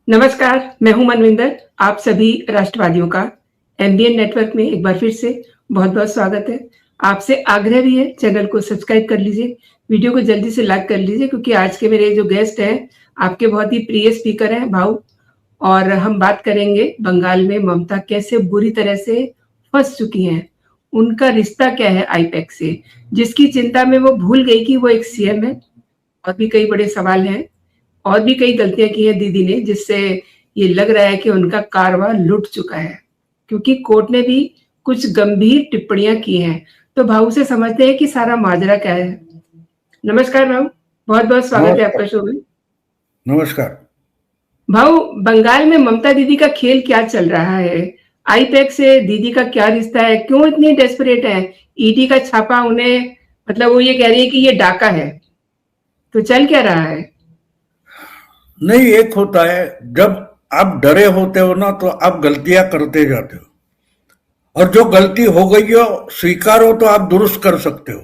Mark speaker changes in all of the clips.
Speaker 1: नमस्कार, मैं हूँ मनविंदर। आप सभी राष्ट्रवादियों का एमबीएन नेटवर्क में एक बार फिर से बहुत-बहुत स्वागत है। आपसे आग्रह भी है, चैनल को सब्सक्राइब कर लीजिए, वीडियो को जल्दी से लाइक कर लीजिए क्योंकि आज के मेरे जो गेस्ट हैं, आपके बहुत ही प्रिय स्पीकर हैं, भाऊ। और हम बात करेंगे बंगाल में ममता कैसे बुरी तरह से फँस चुकी हैं। उनका रिश्ता क्या है आईपैक से, जिसकी चिंता में वो भूल गई कि वो एक सीएम है। और भी कई बड़े सवाल हैं। और भी कई गलतियां की हैं दीदी ने, जिससे ये लग रहा है कि उनका कारवां लुट चुका है, क्योंकि कोर्ट ने भी कुछ गंभीर टिप्पणियां की हैं। तो भाऊ से समझते हैं कि सारा माजरा क्या है। नमस्कार भाऊ, बहुत बहुत स्वागत है
Speaker 2: नमस्कार।
Speaker 1: आपका शो में।
Speaker 2: नमस्कार।
Speaker 1: भाऊ, बंगाल में ममता दीदी का खेल क्या चल रहा है? आईपैक से दीदी का क्या रिश्ता है? क्यों इतनी डेस्परेट है? ईडी का छापा उन्हें, मतलब वो ये कह रही है कि ये डाका है। तो चल क्या रहा है?
Speaker 2: नहीं, एक होता है जब आप डरे होते हो ना तो आप गलतियां करते जाते हो, और जो गलती हो गई हो स्वीकारो तो आप दुरुस्त कर सकते हो।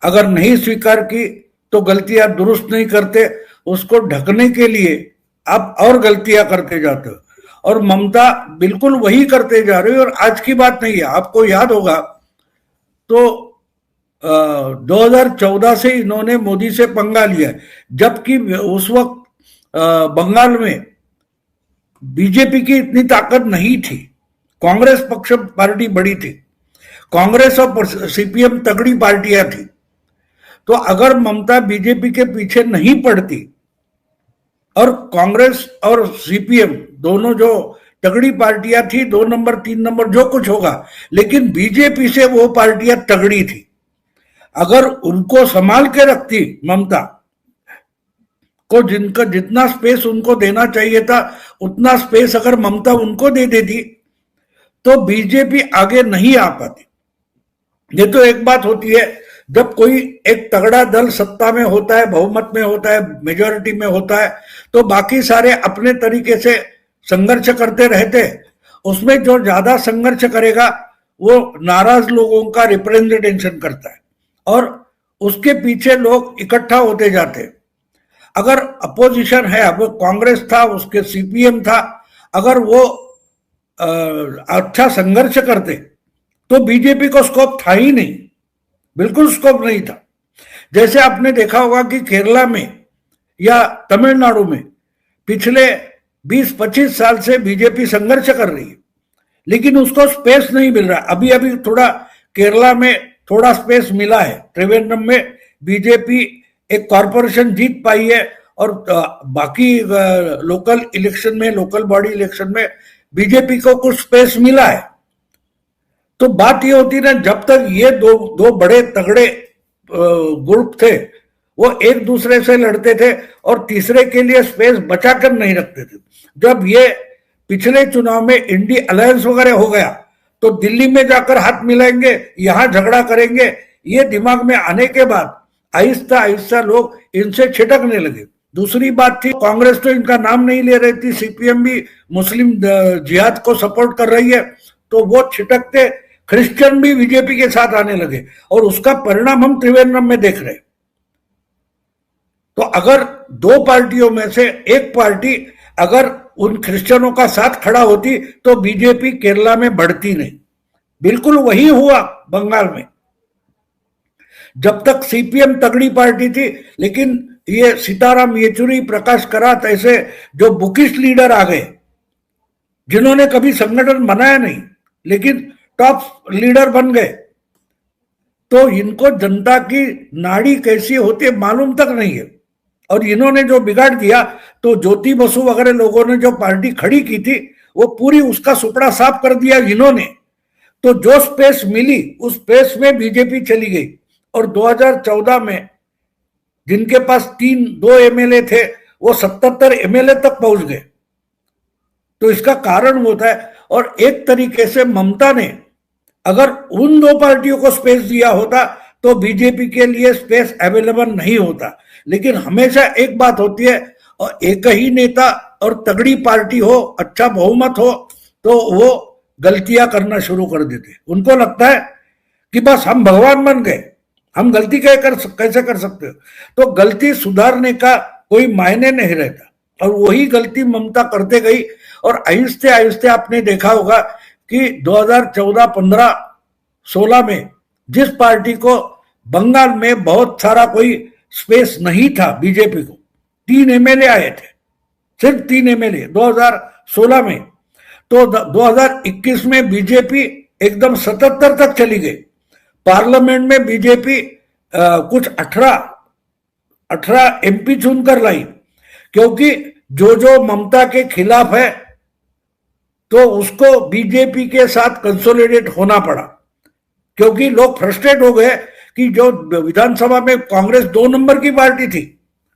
Speaker 2: अगर नहीं स्वीकार की तो गलती आप दुरुस्त नहीं करते, उसको ढकने के लिए आप और गलतियां करते जाते हो। और ममता बिल्कुल वही करते जा रही है, और आज की बात नहीं है। आपको याद होगा तो 2014 से इन्होंने मोदी से पंगा लिया है, जबकि उस वक्त बंगाल में बीजेपी की इतनी ताकत नहीं थी। कांग्रेस पक्ष पार्टी बड़ी थी, कांग्रेस और सीपीएम तगड़ी पार्टियां थी। तो अगर ममता बीजेपी के पीछे नहीं पड़ती, और कांग्रेस और सीपीएम दोनों जो तगड़ी पार्टियां थी, 2 नंबर 3 नंबर जो कुछ होगा, लेकिन बीजेपी से वो पार्टियां तगड़ी थी। अगर उनको संभाल के रखती ममता को, जिनका जितना स्पेस उनको देना चाहिए था उतना स्पेस अगर ममता उनको दे देती तो बीजेपी आगे नहीं आ पाती। ये तो एक बात होती है, जब कोई एक तगड़ा दल सत्ता में होता है, बहुमत में होता है, मेजॉरिटी में होता है, तो बाकी सारे अपने तरीके से संघर्ष करते रहते हैं। उसमें जो ज्यादा संघर्ष करेगा वो नाराज लोगों का रिप्रेजेंटेशन करता है, और उसके पीछे लोग इकट्ठा होते जाते हैं। अगर अपोजिशन है, अब कांग्रेस था, उसके सीपीएम था, अगर वो अच्छा संघर्ष करते तो बीजेपी को स्कोप था ही नहीं, बिल्कुल स्कोप नहीं था। जैसे आपने देखा होगा कि केरला में या तमिलनाडु में पिछले 20-25 साल से बीजेपी संघर्ष कर रही है, लेकिन उसको स्पेस नहीं मिल रहा। अभी अभी थोड़ा केरला में थोड़ा स्पेस मिला है, त्रिवेंद्रम में बीजेपी एक कॉरपोरेशन जीत पाई है, और बाकी लोकल इलेक्शन में, लोकल बॉडी इलेक्शन में बीजेपी को कुछ स्पेस मिला है। तो बात ये होती ना, जब तक ये दो बड़े तगड़े ग्रुप थे, वो एक दूसरे से लड़ते थे और तीसरे के लिए स्पेस बचाकर नहीं रखते थे। जब ये पिछले चुनाव में इंडी अलायंस वगैरह हो गया तो दिल्ली में जाकर हाथ मिलाएंगे, यहां झगड़ा करेंगे, ये दिमाग में आने के बाद आहिस्ता आहिस्ता लोग इनसे छिटकने लगे। दूसरी बात थी, कांग्रेस तो इनका नाम नहीं ले रही थी, सीपीएम भी मुस्लिम जिहाद को सपोर्ट कर रही है, तो वो छिटकते क्रिश्चियन भी बीजेपी के साथ आने लगे, और उसका परिणाम हम त्रिवेंद्रम में देख रहे हैं। तो अगर दो पार्टियों में से एक पार्टी अगर उन क्रिश्चियनों का साथ खड़ा होती तो बीजेपी केरला में बढ़ती नहीं। बिल्कुल वही हुआ बंगाल में। जब तक सीपीएम तगड़ी पार्टी थी, लेकिन ये सीताराम येचुरी, प्रकाश करात ऐसे जो बुकिश लीडर आ गए, जिन्होंने कभी संगठन बनाया नहीं लेकिन टॉप लीडर बन गए, तो इनको जनता की नाड़ी कैसी होती है मालूम तक नहीं है। और इन्होंने जो बिगाड़ दिया, तो ज्योति बसु वगैरह लोगों ने जो पार्टी खड़ी की थी वो पूरी उसका सुपड़ा साफ कर दिया इन्होंने। तो जो स्पेस मिली उस स्पेस में बीजेपी चली गई, और 2014 में जिनके पास 2 एमएलए थे वो 77 एमएलए तक पहुंच गए। तो इसका कारण होता है, और एक तरीके से ममता ने अगर उन दो पार्टियों को स्पेस दिया होता तो बीजेपी के लिए स्पेस अवेलेबल नहीं होता। लेकिन हमेशा एक बात होती है, और एक ही नेता और तगड़ी पार्टी हो, अच्छा बहुमत हो, तो वो गलतियां करना शुरू कर देते। उनको लगता है कि बस हम भगवान बन गए, हम गलती कैसे कर सकते हो। तो गलती सुधारने का कोई मायने नहीं रहता। और वही गलती ममता करते गई और आहिस्ते आहिस्ते आपने देखा होगा कि 2014, 15, 16 में जिस पार्टी को बंगाल में बहुत सारा कोई स्पेस नहीं था, बीजेपी को 3 एमएलए आए थे, सिर्फ 3 एमएलए 2016 में, तो 2021 में बीजेपी एकदम 77 तक चली गई। पार्लियामेंट में बीजेपी कुछ 18 एमपी चुनकर लाई, क्योंकि जो ममता के खिलाफ है तो उसको बीजेपी के साथ कंसोलिडेट होना पड़ा, क्योंकि लोग फ्रस्ट्रेट हो गए कि जो विधानसभा में कांग्रेस 2 नंबर की पार्टी थी,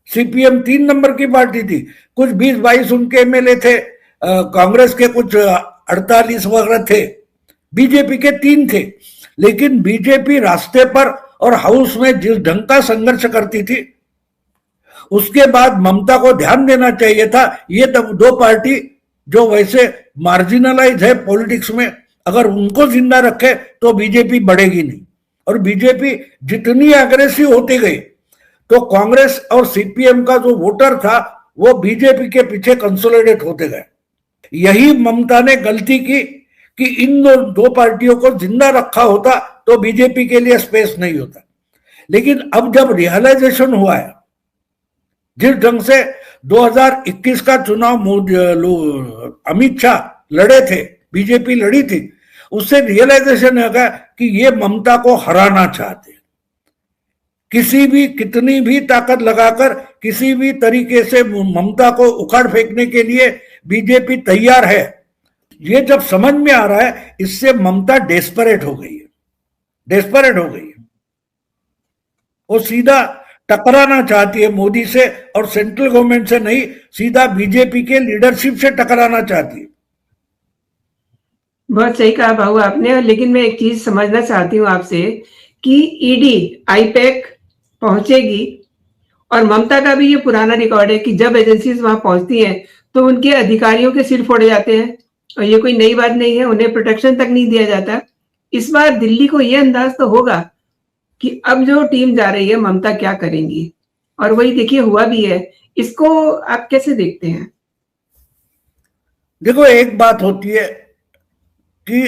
Speaker 2: सीपीएम 3 नंबर की पार्टी थी, कुछ 20-22 उनके एमएलए थे, कांग्रेस के कुछ 48 वगैरह थे, बीजेपी के 3 थे, लेकिन बीजेपी रास्ते पर और हाउस में जिस ढंग का संघर्ष करती थी, उसके बाद ममता को ध्यान देना चाहिए था। ये तब 2 पार्टी जो वैसे मार्जिनलाइज है पॉलिटिक्स में, अगर उनको जिंदा रखे तो बीजेपी बढ़ेगी नहीं, और बीजेपी जितनी एग्रेसिव होती गई तो कांग्रेस और सीपीएम का जो वोटर था वो बीजेपी के पीछे कंसोलिडेट होते गए। यही ममता ने गलती की कि इन 2 पार्टियों को जिंदा रखा होता तो बीजेपी के लिए स्पेस नहीं होता। लेकिन अब जब रियलाइजेशन हुआ है, जिस ढंग से 2021 का चुनाव अमित शाह लड़े थे, बीजेपी लड़ी थी, उससे रियलाइजेशन है कि ये ममता को हराना चाहते, किसी भी कितनी भी ताकत लगाकर किसी भी तरीके से ममता को उखाड़ फेंकने के लिए बीजेपी तैयार है। ये जब समझ में आ रहा है, इससे ममता डेस्परेट हो गई है, डेस्परेट हो गई है। वो सीधा टकराना चाहती है मोदी से, और सेंट्रल गवर्नमेंट से नहीं, सीधा बीजेपी के लीडरशिप से टकराना चाहती है।
Speaker 1: बहुत सही कहा बाबू आपने। लेकिन मैं एक चीज समझना चाहती हूँ आपसे कि ईडी आईपैक पहुंचेगी, और ममता का भी ये पुराना रिकॉर्ड है कि जब एजेंसीज वहां पहुंचती हैं तो उनके अधिकारियों के सिर फोड़े जाते हैं, और ये कोई नई बात नहीं है, उन्हें प्रोटेक्शन तक नहीं दिया जाता। इस बार दिल्ली को ये अंदाज तो होगा कि अब जो टीम जा रही है ममता क्या करेंगी, और वही देखिए हुआ भी है। इसको आप कैसे देखते हैं?
Speaker 2: देखो, एक बात होती है कि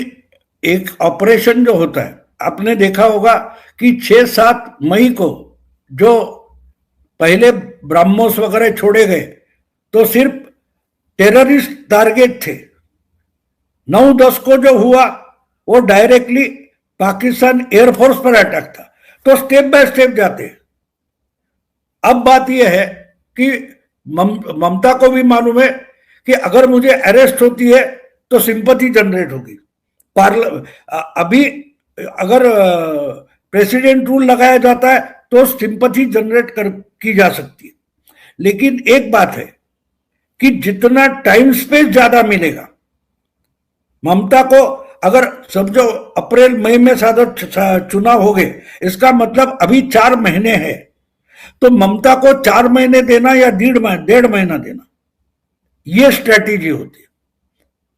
Speaker 2: एक ऑपरेशन जो होता है, आपने देखा होगा कि 6-7 मई को जो पहले ब्रह्मोस वगैरह छोड़े गए तो सिर्फ टेररिस्ट टारगेट थे। 9-10 को जो हुआ वो डायरेक्टली पाकिस्तान एयरफोर्स पर अटैक था। तो स्टेप बाय स्टेप जाते हैं। अब बात यह है कि ममता को भी मालूम है कि अगर मुझे अरेस्ट होती है तो सिंपैथी जनरेट होगी। अभी अगर प्रेसिडेंट रूल लगाया जाता है तो सिंपैथी जनरेट की जा सकती है। लेकिन एक बात है कि जितना टाइम स्पेस ज्यादा मिलेगा ममता को, अगर समझो अप्रैल मई में चुनाव हो गए, इसका मतलब अभी 4 महीने हैं, तो ममता को 4 महीने देना या 1.5 महीना देना, ये स्ट्रेटेजी होती है,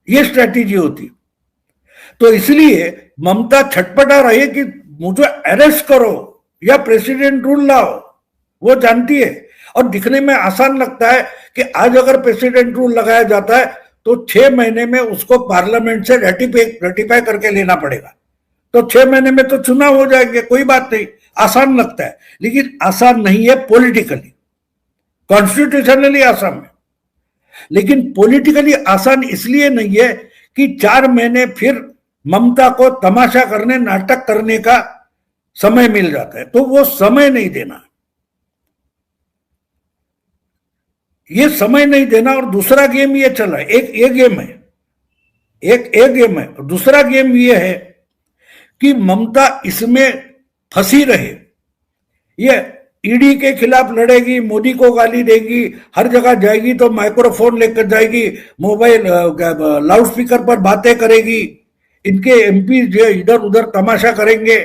Speaker 2: ये स्ट्रेटेजी होती है। तो इसलिए ममता छटपटा रही है कि मुझे अरेस्ट करो या प्रेसिडेंट रूल लाओ, वो जानती है। और दिखने में आसान लगता है कि आज अगर प्रेसिडेंट रूल लगाया जाता है तो 6 महीने में उसको पार्लियामेंट से रेटिफाई करके लेना पड़ेगा, तो 6 महीने में तो चुनाव हो जाएंगे, कोई बात नहीं, आसान लगता है। लेकिन आसान नहीं है पॉलिटिकली, कॉन्स्टिट्यूशनली आसान है, लेकिन पॉलिटिकली आसान इसलिए नहीं है कि 4 महीने फिर ममता को तमाशा करने, नाटक करने का समय मिल जाता है, तो वो समय नहीं देना, ये समय नहीं देना। और दूसरा गेम ये चल रहा है, एक गेम है, एक गेम है। दूसरा गेम ये है कि ममता इसमें फंसी रहे, ये ईडी के खिलाफ लड़ेगी, मोदी को गाली देगी, हर जगह जाएगी तो माइक्रोफोन लेकर जाएगी, मोबाइल लाउडस्पीकर पर बातें करेगी, इनके एमपी जो इधर उधर तमाशा करेंगे,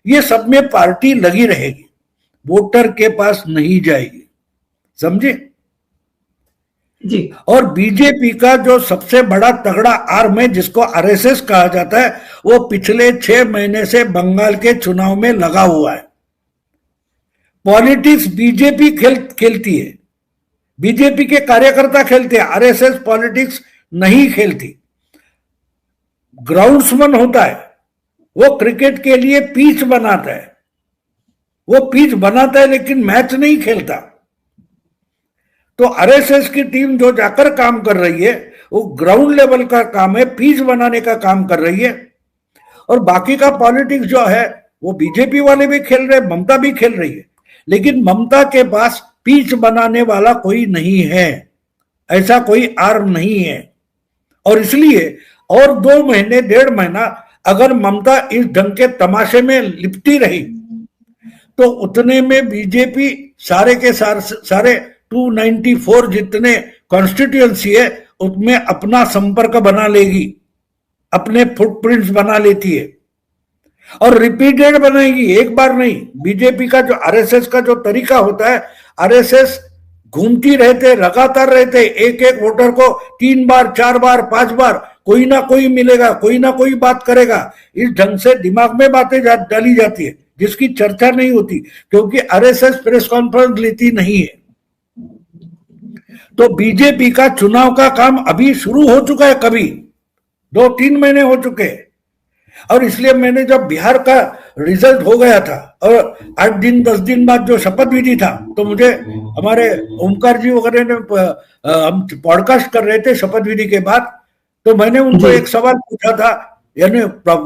Speaker 2: ये सब में पार्टी लगी रहेगी, वोटर के पास नहीं जाएगी, समझे
Speaker 1: जी।
Speaker 2: और बीजेपी का जो सबसे बड़ा तगड़ा आर्म है, जिसको आरएसएस कहा जाता है, वो पिछले 6 महीने से बंगाल के चुनाव में लगा हुआ है। पॉलिटिक्स बीजेपी खेलती है, बीजेपी के कार्यकर्ता खेलते हैं, आरएसएस पॉलिटिक्स नहीं खेलती। ग्राउंड्समैन होता है, वो क्रिकेट के लिए पिच बनाता है, वो पिच बनाता है लेकिन मैच नहीं खेलता। तो आरएसएस की टीम जो जाकर काम कर रही है वो ग्राउंड लेवल का काम है, पिच बनाने का काम कर रही है। और बाकी का पॉलिटिक्स जो है वो बीजेपी वाले भी खेल रहे, ममता भी खेल रही है, लेकिन ममता के पास पिच बनाने वाला कोई नहीं है, ऐसा कोई आर्म नहीं है। और इसलिए और 2 महीने 1.5 महीना अगर ममता इस ढंग के तमाशे में लिपटी रही तो उतने में बीजेपी सारे के सारे 294 जितने कॉन्स्टिट्यूएंसी है उसमें अपना संपर्क बना लेगी, अपने फुटप्रिंट्स बना लेती है और रिपीटेड बनाएगी, एक बार नहीं। बीजेपी का जो आरएसएस का जो तरीका होता है, आरएसएस घूमती रहते, लगातार रहते, एक एक वोटर को 3 बार 4 बार 5 बार कोई ना कोई मिलेगा, कोई ना कोई बात करेगा। इस ढंग से दिमाग में बातें डाली जाती है जिसकी चर्चा नहीं होती, क्योंकि आरएसएस प्रेस कॉन्फ्रेंस लेती नहीं है। तो बीजेपी का चुनाव का काम अभी शुरू हो चुका है, कभी 2-3 महीने हो चुके हैं। और इसलिए मैंने जब बिहार का रिजल्ट हो गया था और 8 दिन 10 दिन बाद जो शपथ विधि था, तो मुझे हमारे ओमकार जी वगैरह ने, हम पॉडकास्ट कर रहे थे शपथ विधि के बाद, तो मैंने उनको एक सवाल पूछा था, यानी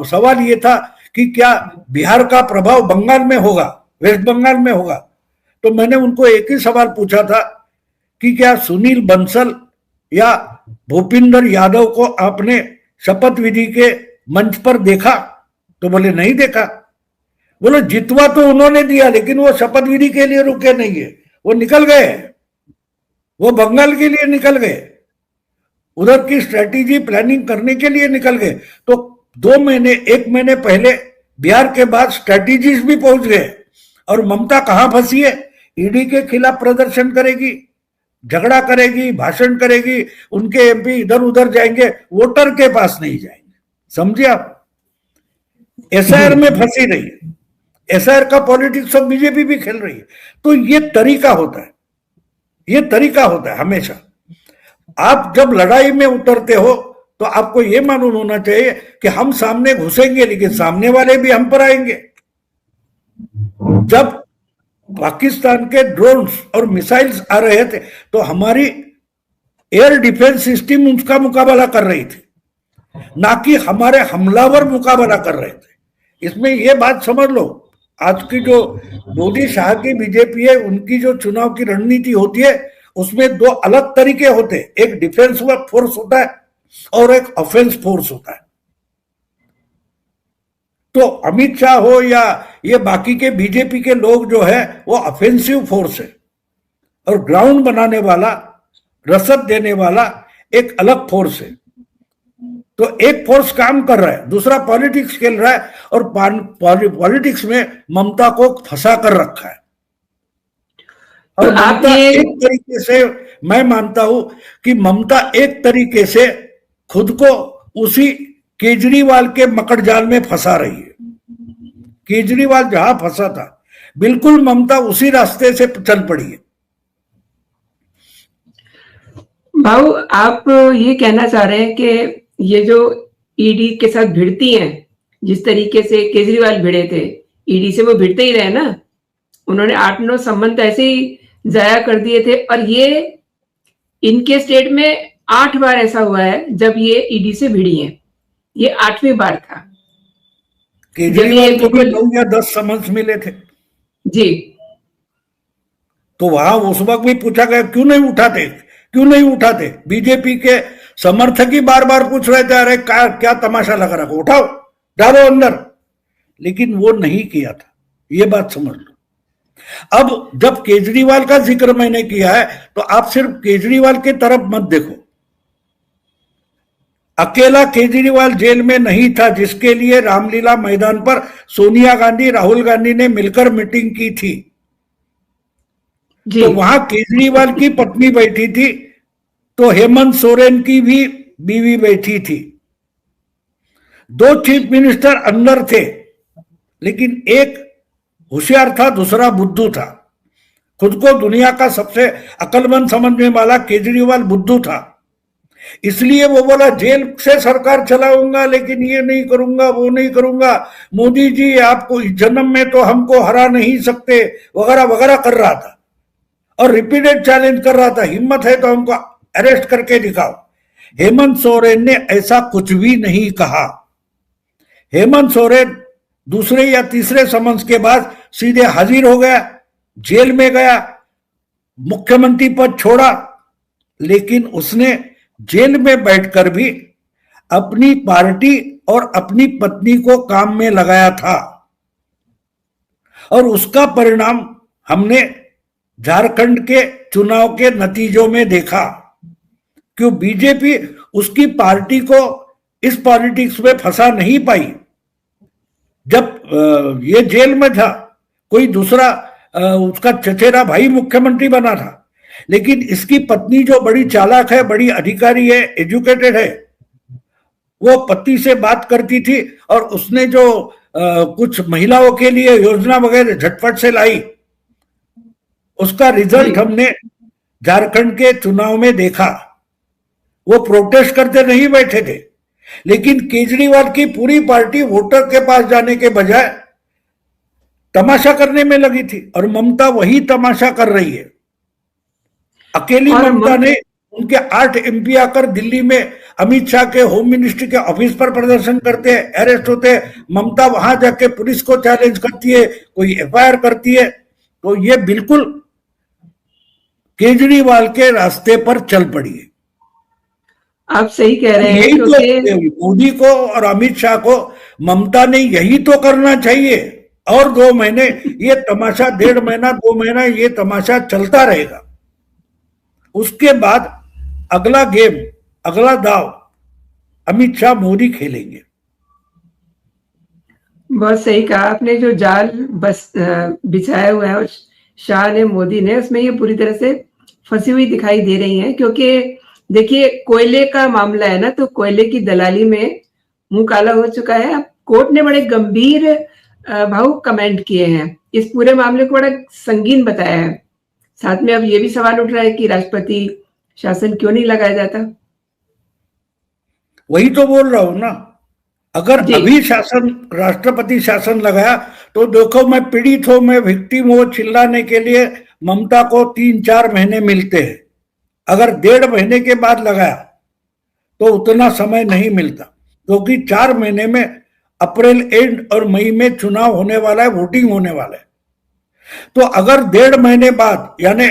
Speaker 2: सवाल ये था कि क्या बिहार का प्रभाव बंगाल में होगा, वेस्ट बंगाल में होगा। तो मैंने उनको एक ही सवाल पूछा था कि क्या सुनील बंसल या भूपिंदर यादव को आपने शपथ विधि के मंच पर देखा? तो बोले नहीं देखा। बोले जितवा तो उन्होंने दिया लेकिन वो शपथ विधि के लिए रुके नहीं है, वो निकल गए, वो बंगाल के लिए निकल गए, उधर की स्ट्रेटेजी प्लानिंग करने के लिए निकल गए। तो 2 महीने 1 महीने पहले बिहार के बाद स्ट्रेटेजीज भी पहुंच गए। और ममता कहां फंसी है? ईडी के खिलाफ प्रदर्शन करेगी, झगड़ा करेगी, भाषण करेगी, उनके एमपी इधर उधर जाएंगे, वोटर के पास नहीं जाएंगे। समझिए आप, एसआईआर में फंसी रही है, एसआईआर का पॉलिटिक्स ऑफ बीजेपी भी खेल रही है। तो ये तरीका होता है, ये तरीका होता है हमेशा। आप जब लड़ाई में उतरते हो तो आपको ये मालूम होना चाहिए कि हम सामने घुसेंगे लेकिन सामने वाले भी हम पर आएंगे। जब पाकिस्तान के ड्रोन्स और मिसाइल्स आ रहे थे तो हमारी एयर डिफेंस सिस्टम उसका मुकाबला कर रही थी, ना कि हमारे हमलावर मुकाबला कर रहे थे। इसमें यह बात समझ लो, आज की जो मोदी शाह की बीजेपी है, उनकी जो चुनाव की रणनीति होती है उसमें 2 अलग तरीके होते हैं, एक डिफेंस फोर्स होता है और एक ऑफेंस फोर्स होता है। तो अमित शाह हो या ये बाकी के बीजेपी के लोग जो है वो ऑफेंसिव फोर्स है, और ग्राउंड बनाने वाला, रसद देने वाला एक अलग फोर्स है। तो एक फोर्स काम कर रहा है, दूसरा पॉलिटिक्स खेल रहा है, और पॉलिटिक्स में ममता को फंसा कर रखा है। और
Speaker 1: तो आप
Speaker 2: ममता
Speaker 1: ये
Speaker 2: एक तरीके से, मैं मानता हूं कि ममता एक तरीके से खुद को उसी केजरीवाल के मकड़जाल में फंसा रही है। केजरीवाल जहां फंसा था बिल्कुल ममता उसी रास्ते से चल पड़ी है।
Speaker 1: भाऊ, आप ये कहना चाह रहे हैं कि ये जो ईडी के साथ भिड़ती हैं, जिस तरीके से केजरीवाल भिड़े थे, ईडी से वो भिड़ते ही रहे ना, उन्होंने 8-9 संबंध ऐसे ही जाया कर दिए थे। और ये इनके स्टेट में 8 बार ऐसा हुआ है जब ये ईडी से भिड़ी हैं, ये 8वीं बार था।
Speaker 2: केजरीवाल को भी 9 या 10 समन्स मिले थे
Speaker 1: जी।
Speaker 2: तो वहां उस वक्त भी पूछा गया क्यों नहीं उठाते, क्यों नहीं उठाते। बीजेपी के समर्थक ही बार बार पूछ रहे थे, अरे क्या तमाशा लगा रखा, उठाओ, डालो अंदर, लेकिन वो नहीं किया था। ये बात समझ लो। अब जब केजरीवाल का जिक्र मैंने किया है तो आप सिर्फ केजरीवाल की तरफ मत देखो। अकेला केजरीवाल जेल में नहीं था जिसके लिए रामलीला मैदान पर सोनिया गांधी, राहुल गांधी ने मिलकर मीटिंग की थी। तो वहां केजरीवाल की पत्नी बैठी थी, तो हेमंत सोरेन की भी बीवी बैठी थी। 2 चीफ मिनिस्टर अंदर थे, लेकिन एक होशियार था, दूसरा बुद्धू था। खुद को दुनिया का सबसे अक्लमंद समझने वाला केजरीवाल बुद्धू था, इसलिए वो बोला जेल से सरकार चलाऊंगा, लेकिन ये नहीं करूंगा, वो नहीं करूंगा, मोदी जी आपको इस जन्म में तो हमको हरा नहीं सकते, वगैरह वगैरह कर रहा था और रिपीटेड चैलेंज कर रहा था, हिम्मत है तो हमको अरेस्ट करके दिखाओ। हेमंत सोरेन ने ऐसा कुछ भी नहीं कहा। हेमंत सोरेन दूसरे या तीसरे समन्स के बाद सीधे हाजिर हो गया, जेल में गया, मुख्यमंत्री पद छोड़ा, लेकिन उसने जेल में बैठकर भी अपनी पार्टी और अपनी पत्नी को काम में लगाया था और उसका परिणाम हमने झारखंड के चुनाव के नतीजों में देखा। क्यों बीजेपी उसकी पार्टी को इस पॉलिटिक्स में फंसा नहीं पाई। जब ये जेल में था, कोई दूसरा उसका चचेरा भाई मुख्यमंत्री बना था, लेकिन इसकी पत्नी जो बड़ी चालाक है, बड़ी अधिकारी है, एजुकेटेड है, वो पति से बात करती थी और उसने जो कुछ महिलाओं के लिए योजना वगैरह झटपट से लाई, उसका रिजल्ट हमने झारखंड के चुनाव में देखा। वो प्रोटेस्ट करते नहीं बैठे थे, लेकिन केजरीवाल की पूरी पार्टी वोटर के पास जाने के बजाय तमाशा करने में लगी थी और ममता वही तमाशा कर रही है। अकेली ममता ने उनके 8 एमपी आकर दिल्ली में अमित शाह के होम मिनिस्ट्री के ऑफिस पर प्रदर्शन करते हैं, अरेस्ट होते हैं, ममता वहां जाके पुलिस को चैलेंज करती है, कोई एफआईआर करती है। तो ये बिल्कुल केजरीवाल के रास्ते पर चल पड़ी है।
Speaker 1: आप सही कह रहे हैं,
Speaker 2: क्योंकि मोदी को और अमित शाह को ममता ने यही तो करना चाहिए। और 2 महीने ये तमाशा, 1.5 महीना 2 महीना ये तमाशा चलता रहेगा। उसके बाद अगला गेम, अगला दाव अमित शाह मोदी खेलेंगे।
Speaker 1: बहुत सही कहा आपने। जो जाल बस बिछाया हुआ है और शाह ने, मोदी ने, उसमें ये पूरी तरह से फंसी हुई दिखाई दे रही है। क्योंकि देखिए, कोयले का मामला है ना, तो कोयले की दलाली में मुंह काला हो चुका है। अब कोर्ट ने बड़े गंभीर भावुक कमेंट किए हैं, इस पूरे मामले को बड़ा संगीन बताया है। साथ में अब ये भी सवाल उठ रहा है कि राष्ट्रपति शासन क्यों नहीं लगाया जाता।
Speaker 2: वही तो बोल रहा हूं ना, अगर अभी शासन, राष्ट्रपति शासन लगाया तो देखो, मैं पीड़ित हूं, मैं विक्टिम हूं, चिल्लाने के लिए ममता को 3-4 महीने मिलते हैं। अगर 1.5 महीने के बाद लगाया तो उतना समय नहीं मिलता, क्योंकि 4 महीने में अप्रैल एंड और मई में चुनाव होने वाला है, वोटिंग होने वाला है। तो अगर 1.5 महीने बाद, यानी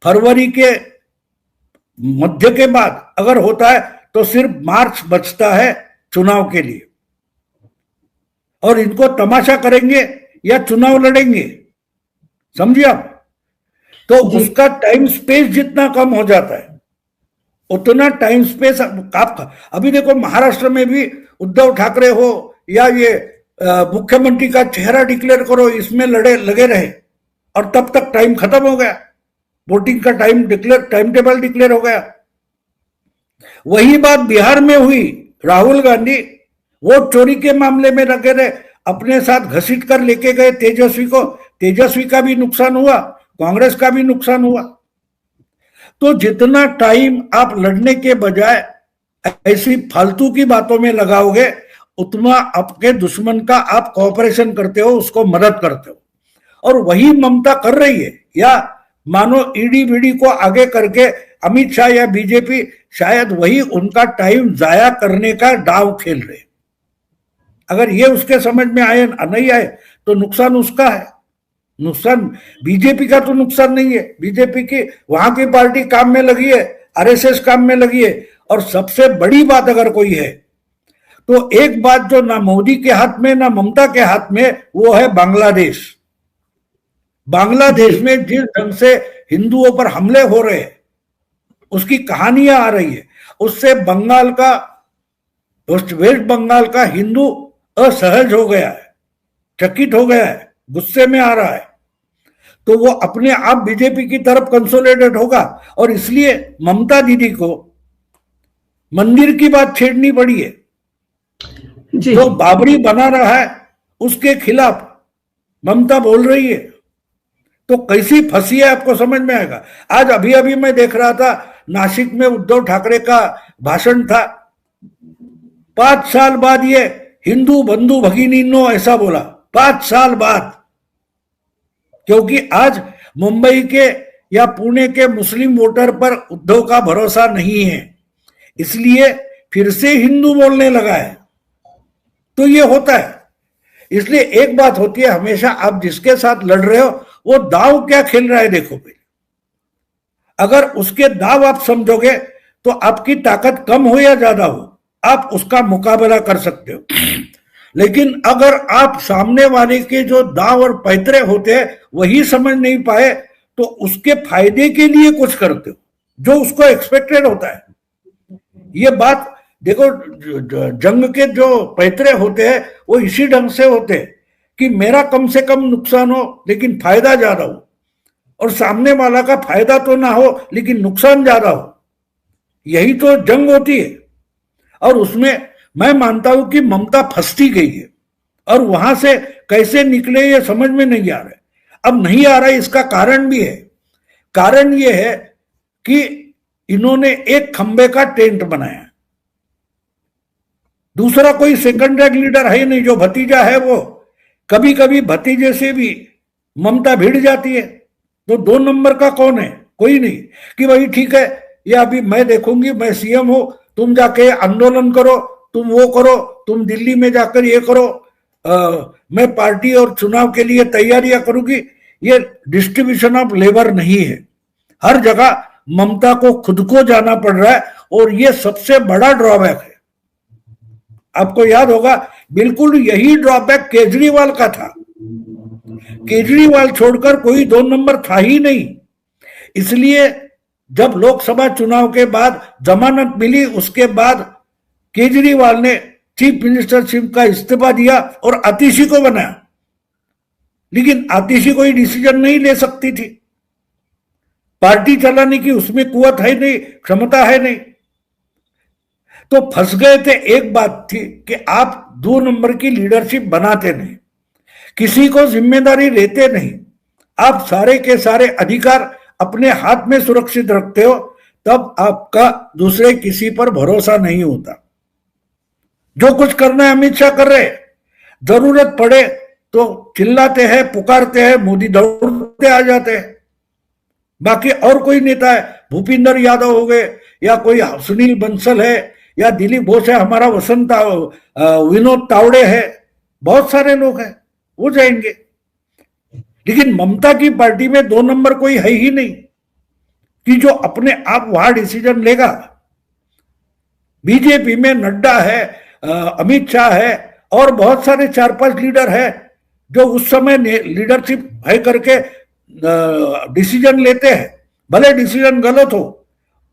Speaker 2: फरवरी के मध्य के बाद अगर होता है, तो सिर्फ मार्च बचता है चुनाव के लिए। और इनको तमाशा करेंगे या चुनाव लड़ेंगे, समझिए आप। तो उसका टाइम स्पेस जितना कम हो जाता है, उतना टाइम स्पेस आप अभी देखो, महाराष्ट्र में भी उद्धव ठाकरे हो या ये मुख्यमंत्री का चेहरा डिक्लेयर करो, इसमें लगे रहे और तब तक टाइम खत्म हो गया, वोटिंग का टाइम टेबल डिक्लेयर हो गया। वही बात बिहार में हुई। राहुल गांधी वोट चोरी के मामले में लगे रहे, अपने साथ घसीट कर लेके गए तेजस्वी को। तेजस्वी का भी नुकसान हुआ, कांग्रेस का भी नुकसान हुआ। तो जितना टाइम आप लड़ने के बजाय ऐसी फालतू की बातों में लगाओगे, उतना आपके दुश्मन का आप कोऑपरेशन करते हो, उसको मदद करते हो। और वही ममता कर रही है। या मानो ईडी बीडी को आगे करके अमित शाह या बीजेपी शायद वही उनका टाइम जाया करने का दांव खेल रहे। अगर ये उसके समझ में आए नहीं आए तो नुकसान उसका है, नुकसान बीजेपी का तो नुकसान नहीं है। बीजेपी की वहां की पार्टी काम में लगी है, आरएसएस काम में लगी है। और सबसे बड़ी बात अगर कोई है तो एक बात जो ना मोदी के हाथ में ना ममता के हाथ में, वो है बांग्लादेश। बांग्लादेश में जिस ढंग से हिंदुओं पर हमले हो रहे हैं, उसकी कहानियां आ रही है, उससे बंगाल का, वेस्ट बंगाल का हिंदू असहज हो गया है, चकित हो गया है, गुस्से में आ रहा है। तो वो अपने आप बीजेपी की तरफ कंसोलिडेट होगा। और इसलिए ममता दीदी को मंदिर की बात छेड़नी पड़ी है। जो बाबरी बना रहा है उसके खिलाफ ममता बोल रही है। तो कैसी फंसी है आपको समझ में आएगा। आज अभी अभी मैं देख रहा था, नासिक में उद्धव ठाकरे का भाषण था, 5 साल बाद ये हिंदू बंधु भगिनीनो ऐसा बोला, 5 साल बाद। क्योंकि आज मुंबई के या पुणे के मुस्लिम वोटर पर उद्धव का भरोसा नहीं है, इसलिए फिर से हिंदू बोलने लगा है। तो ये होता है। इसलिए एक बात होती है, हमेशा आप जिसके साथ लड़ रहे हो वो दाव क्या खेल रहा है देखो पहले। अगर उसके दाव आप समझोगे तो आपकी ताकत कम हो या ज्यादा हो, आप उसका मुकाबला कर सकते हो। लेकिन अगर आप सामने वाले के जो दाव और पैतरे होते हैं वही समझ नहीं पाए तो उसके फायदे के लिए कुछ करते हो जो उसको एक्सपेक्टेड होता है। ये बात देखो, जंग के जो पैतरे होते हैं वो इसी ढंग से होते हैं कि मेरा कम से कम नुकसान हो लेकिन फायदा ज्यादा हो, और सामने वाला का फायदा तो ना हो लेकिन नुकसान ज्यादा हो। यही तो जंग होती है। और उसमें मैं मानता हूं कि ममता फंसती गई है, और वहां से कैसे निकले ये समझ में नहीं आ रहा है। अब नहीं आ रहा है, इसका कारण भी है। कारण ये है कि इन्होंने एक खंबे का टेंट बनाया, दूसरा कोई सेकंड रैंक लीडर है नहीं। जो भतीजा है वो, कभी कभी भतीजे से भी ममता भिड़ जाती है। तो 2 नंबर का कौन है? कोई नहीं कि भाई ठीक है, ये अभी मैं देखूंगी, मैं सीएम हूं, तुम जाके आंदोलन करो, तुम वो करो, तुम दिल्ली में जाकर ये करो, मैं पार्टी और चुनाव के लिए तैयारियां करूंगी। ये डिस्ट्रीब्यूशन ऑफ लेबर नहीं है। हर जगह ममता को खुद को जाना पड़ रहा है, और ये सबसे बड़ा ड्रॉबैक है। आपको याद होगा, बिल्कुल यही ड्रॉबैक केजरीवाल का था। केजरीवाल छोड़कर कोई 2 नंबर था ही नहीं। इसलिए जब लोकसभा चुनाव के बाद जमानत मिली, उसके बाद केजरीवाल ने चीफ मिनिस्टरशिप का इस्तीफा दिया और आतिशी को बनाया। लेकिन आतिशी कोई डिसीजन नहीं ले सकती थी, पार्टी चलाने की उसमें कुवत है नहीं, क्षमता है नहीं। तो फंस गए थे। एक बात थी कि आप 2 नंबर की लीडरशिप बनाते नहीं, किसी को जिम्मेदारी देते नहीं, आप सारे के सारे अधिकार अपने हाथ में सुरक्षित रखते हो, तब आपका दूसरे किसी पर भरोसा नहीं होता। जो कुछ करना है अमित शाह कर रहे, जरूरत पड़े तो चिल्लाते हैं, पुकारते हैं, मोदी दौड़ते आ जाते हैं। बाकी और कोई नेता है, भूपिंदर यादव हो गए, या कोई सुनील बंसल है, या दिलीप घोष है, हमारा वसंत विनोद तावड़े है, बहुत सारे लोग हैं, वो जाएंगे। लेकिन ममता की पार्टी में 2 नंबर कोई है ही नहीं कि जो अपने आप वहां डिसीजन लेगा। बीजेपी में नड्डा है, अमित शाह है, और बहुत सारे 4-5 लीडर है जो उस समय लीडरशिप है करके डिसीजन लेते हैं। भले डिसीजन गलत हो,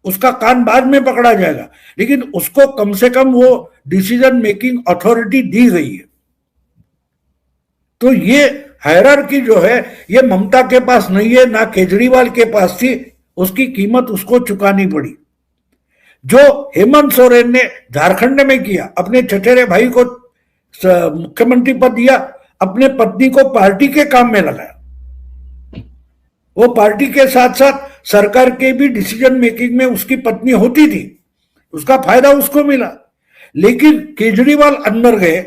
Speaker 2: उसका कान बाद में पकड़ा जाएगा, लेकिन उसको कम से कम वो डिसीजन मेकिंग अथॉरिटी दी गई है। तो ये हायरार्की जो है ये ममता के पास नहीं है, ना केजरीवाल के पास थी, उसकी कीमत उसको चुकानी पड़ी। जो हेमंत सोरेन ने झारखंड में किया, अपने चचेरे भाई को मुख्यमंत्री पद दिया, अपने पत्नी को पार्टी के काम में लगाया। वो पार्टी के साथ साथ सरकार के भी डिसीजन मेकिंग में उसकी पत्नी होती थी, उसका फायदा उसको मिला। लेकिन केजरीवाल अंदर गए,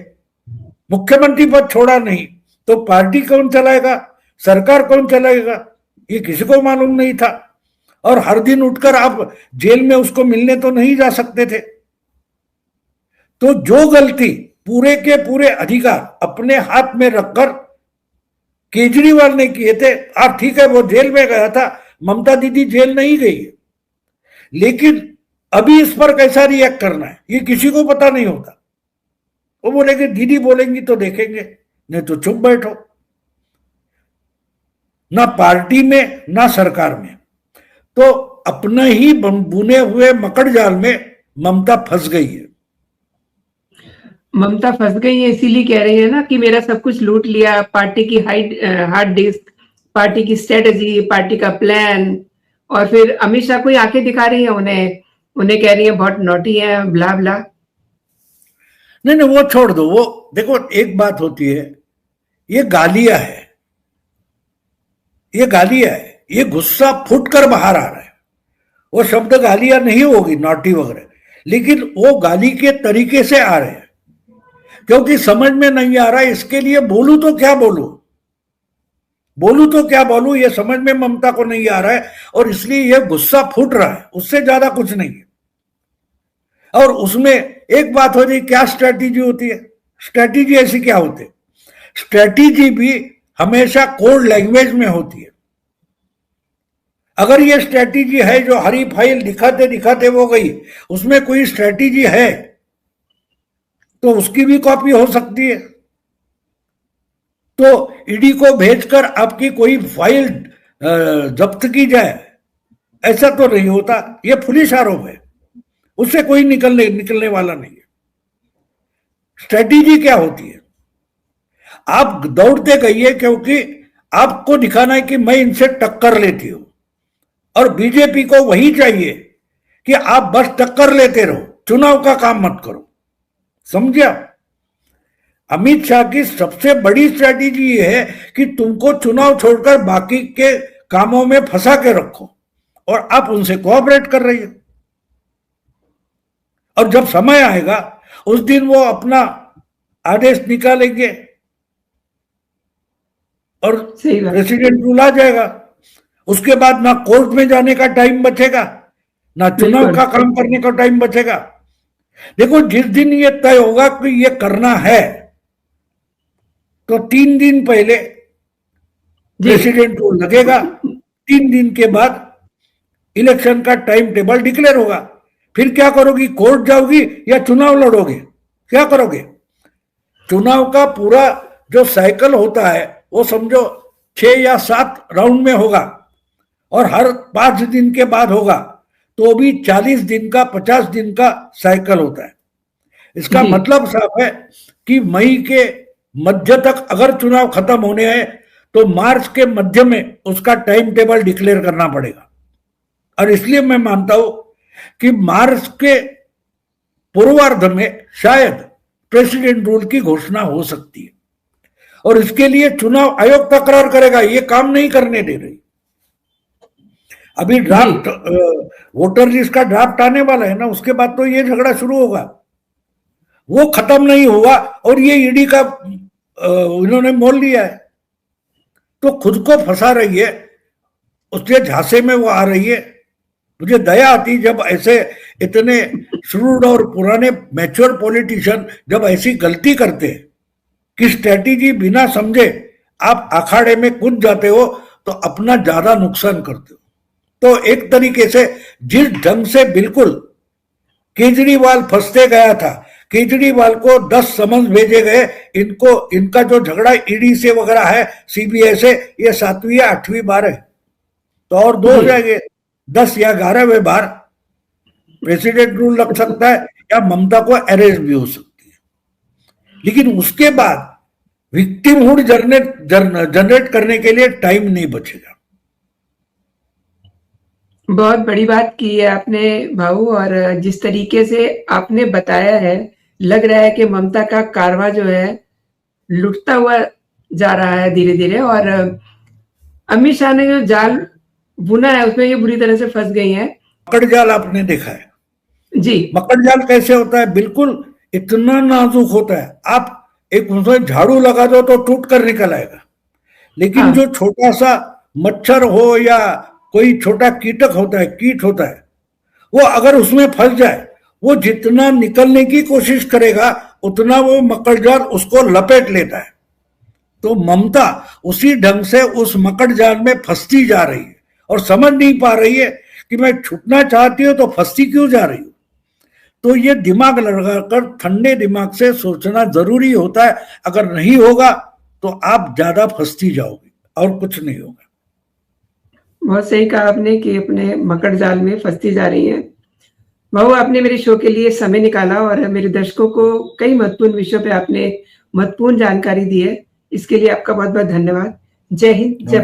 Speaker 2: मुख्यमंत्री पद छोड़ा नहीं, तो पार्टी कौन चलाएगा, सरकार कौन चलाएगा, ये किसी को मालूम नहीं था। और हर दिन उठकर आप जेल में उसको मिलने तो नहीं जा सकते थे। तो जो गलती पूरे के पूरे अधिकार अपने हाथ में रखकर केजरीवाल ने किए थे, आप ठीक है वो जेल में गया था, ममता दीदी जेल नहीं गई, लेकिन अभी इस पर कैसा रिएक्ट करना है ये किसी को पता नहीं होता। वो बोलेंगे दीदी बोलेंगी तो देखेंगे, नहीं तो चुप बैठो। ना पार्टी में ना सरकार में, तो अपने ही बुने हुए मकड़ जाल में ममता फंस गई है।
Speaker 1: ममता फंस गई है, इसीलिए कह रही है ना कि मेरा सब कुछ लूट लिया, पार्टी की हार्ड डिस्क, पार्टी की स्ट्रेटजी, पार्टी का प्लान। और फिर अमित शाह को ही आंखें दिखा रही है, उन्हें कह रही है बहुत नॉटी है, ब्ला ब्ला।
Speaker 2: नहीं वो छोड़ दो। वो देखो, एक बात होती है, ये गालियां है, ये गालियां है, ये गुस्सा फूट कर बाहर आ रहा है। वो शब्द गालियां नहीं होगी, नॉटी वगैरह, लेकिन वो गाली के तरीके से आ रहे हैं, क्योंकि समझ में नहीं आ रहा इसके लिए बोलूं तो क्या बोलूं, बोलूं तो क्या बोलूं, ये समझ में ममता को नहीं आ रहा है, और इसलिए ये गुस्सा फूट रहा है, उससे ज्यादा कुछ नहीं है। और उसमें एक बात हो रही, क्या स्ट्रेटेजी होती है, स्ट्रेटेजी ऐसी क्या होती है, स्ट्रेटेजी भी हमेशा कोड लैंग्वेज में होती है। अगर ये स्ट्रेटेजी है जो हरी फाइल दिखाते दिखाते वो गई, उसमें कोई स्ट्रेटेजी है तो उसकी भी कॉपी हो सकती है। तो ईडी को भेजकर आपकी कोई फाइल जब्त की जाए, ऐसा तो नहीं होता, ये पुलिस आरोप है, उससे कोई निकलने वाला नहीं है। स्ट्रेटेजी क्या होती है, आप दौड़ते गइए क्योंकि आपको दिखाना है कि मैं इनसे टक्कर लेती हूं, और बीजेपी को वही चाहिए कि आप बस टक्कर लेते रहो, चुनाव का काम मत करो, समझे आप? अमित शाह की सबसे बड़ी स्ट्रेटेजी ये है कि तुमको चुनाव छोड़कर बाकी के कामों में फंसा के रखो, और आप उनसे कोऑपरेट कर रही हो, और जब समय आएगा उस दिन वो अपना आदेश निकालेंगे और प्रेसिडेंट रूल आ जाएगा। उसके बाद ना कोर्ट में जाने का टाइम बचेगा, ना चुनाव का काम करने का टाइम बचेगा। देखो, जिस दिन ये तय होगा कि ये करना है, तो 3 दिन पहले प्रेसिडेंट रूल लगेगा, 3 दिन के बाद इलेक्शन का टाइम टेबल डिक्लेयर होगा। फिर क्या करोगी, कोर्ट जाओगी या चुनाव लड़ोगे, क्या करोगे? चुनाव का पूरा जो साइकिल होता है वो समझो 6 या 7 राउंड में होगा, और हर 5 दिन के बाद होगा, तो भी 40 दिन का 50 दिन का साइकिल होता है। इसका मतलब साफ है कि मई के मध्य तक अगर चुनाव खत्म होने हैं तो मार्च के मध्य में उसका टाइम टेबल डिक्लेयर करना पड़ेगा। और इसलिए मैं मानता हूं कि मार्च के पूर्वार्ध में शायद प्रेसिडेंट रूल की घोषणा हो सकती है, और इसके लिए चुनाव आयोग तकरार करेगा, ये काम नहीं करने दे रही। अभी ड्राफ्ट वोटर लिस्ट का ड्राफ्ट आने वाला है ना, उसके बाद तो ये झगड़ा शुरू होगा, वो खत्म नहीं हुआ और ये ईडी का इन्होंने मोल लिया है, तो खुद को फंसा रही है, उसके झांसे में वो आ रही है। मुझे दया आती जब ऐसे इतने श्रूड और पुराने मैच्योर पॉलिटिशियन जब ऐसी गलती करते हैं कि स्ट्रेटेजी बिना समझे आप अखाड़े में कूद जाते हो तो अपना ज्यादा नुकसान करते हो। तो एक तरीके से जिस ढंग से बिल्कुल केजरीवाल फंसते गया था, केजरीवाल को 10 समन्स भेजे गए, इनका जो झगड़ा ईडी से वगैरह है, सीबीआई से, ये 7वीं या 8वीं बार है, तो और 2 हो जाएंगे, 10 या 11वें बार प्रेसिडेंट रूल लग सकता है या ममता को अरेस्ट भी हो सकती है। लेकिन उसके बाद विक्टिमहुड जनरेट करने के लिए टाइम नहीं बचेगा।
Speaker 1: बहुत बड़ी बात की है आपने भाऊ, और जिस तरीके से आपने बताया है, लग रहा है कि ममता का कारवा जो है लुटता हुआ जा रहा है धीरे धीरे, और अमित शाह ने जो जाल बुना है उसमें ये बुरी तरह से फंस गई है।
Speaker 2: मकड़ जाल आपने देखा है
Speaker 1: जी,
Speaker 2: मकड़ जाल कैसे होता है, बिल्कुल इतना नाजुक होता है, आप एक उसमें झाड़ू लगा दो तो टूट कर निकल आएगा। लेकिन जो छोटा सा मच्छर हो या कोई छोटा कीटक होता है, कीट होता है, वो अगर उसमें फंस जाए, वो जितना निकलने की कोशिश करेगा उतना वो मकड़ जाल उसको लपेट लेता है। तो ममता उसी ढंग से उस मकड़ जाल में फंसती जा रही है और समझ नहीं पा रही है कि मैं छूटना चाहती हूँ तो फंसती क्यों जा रही हूँ। तो ये दिमाग लगाकर ठंडे दिमाग से सोचना जरूरी होता है, अगर नहीं होगा तो आप ज्यादा फंसती जाओगी और कुछ नहीं होगा।
Speaker 1: बहुत सही कहा आपने कि अपने मकड़ जाल में फंसती जा रही है। भाऊ, आपने मेरे शो के लिए समय निकाला और मेरे दर्शकों को कई महत्वपूर्ण विषयों पे आपने महत्वपूर्ण जानकारी दी है, इसके लिए आपका बहुत बहुत धन्यवाद। जय हिंद, जय भारत।